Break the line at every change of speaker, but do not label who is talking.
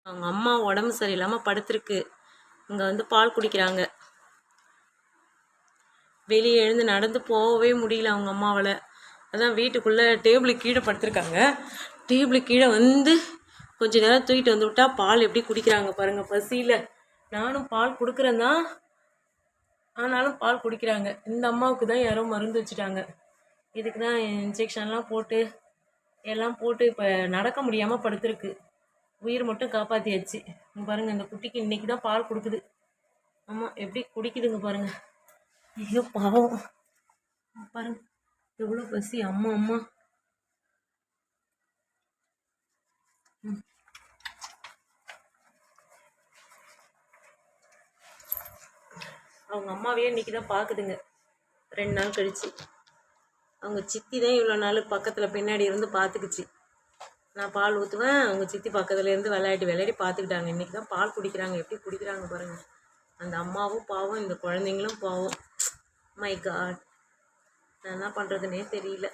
அவங்க அம்மா உடம்பு சரியில்லாமல் படுத்திருக்கு. இங்கே வந்து பால் குடிக்கிறாங்க. வெளியே எழுந்து நடந்து போகவே முடியல அவங்க அம்மாவால். அதான் வீட்டுக்குள்ளே டேபிளுக்கு கீழே படுத்திருக்காங்க. டேபிளுக்கு கீழே வந்து கொஞ்ச நேரம் தூக்கிட்டு வந்து விட்டா பால் எப்படி குடிக்கிறாங்க பாருங்கள். பசியில் நானும் பால் கொடுக்குறேன் தான், ஆனாலும் பால் குடிக்கிறாங்க. இந்த அம்மாவுக்கு தான் யாரோ மருந்து வச்சுட்டாங்க. இதுக்கு தான் இன்ஜெக்ஷன்லாம் போட்டு எல்லாம் போட்டு இப்போ நடக்க முடியாமல் படுத்துருக்கு. உயிர் மட்டும் காப்பாற்றியாச்சு. பாருங்கள், இந்த குட்டிக்கு இன்றைக்கி தான் பால் கொடுக்குது. ஆமாம், எப்படி குடிக்குதுங்க பாருங்கள். ஐயோ பாவம் பாருங்க, எவ்வளோ பசி. அம்மா அம்மா அவங்க அம்மாவையே இன்றைக்கி தான் பார்க்குதுங்க, 2 நாள் கழிச்சு. அவங்க சித்தி தான் இவ்வளோ நாள் பக்கத்தில் பின்னாடி இருந்து பார்த்துக்குச்சு. நான் பால் ஊற்றுவேன், அவங்க சித்தி பக்கத்துலேருந்து விளையாடி பார்த்துக்கிட்டாங்க. இன்றைக்கி தான் பால் குடிக்கிறாங்க. எப்படி குடிக்கிறாங்க பாருங்கள். அந்த அம்மாவும் பாவம், இந்த குழந்தைங்களும் பாவம். மை காட், நான் என்ன பண்ணுறதுனே தெரியல.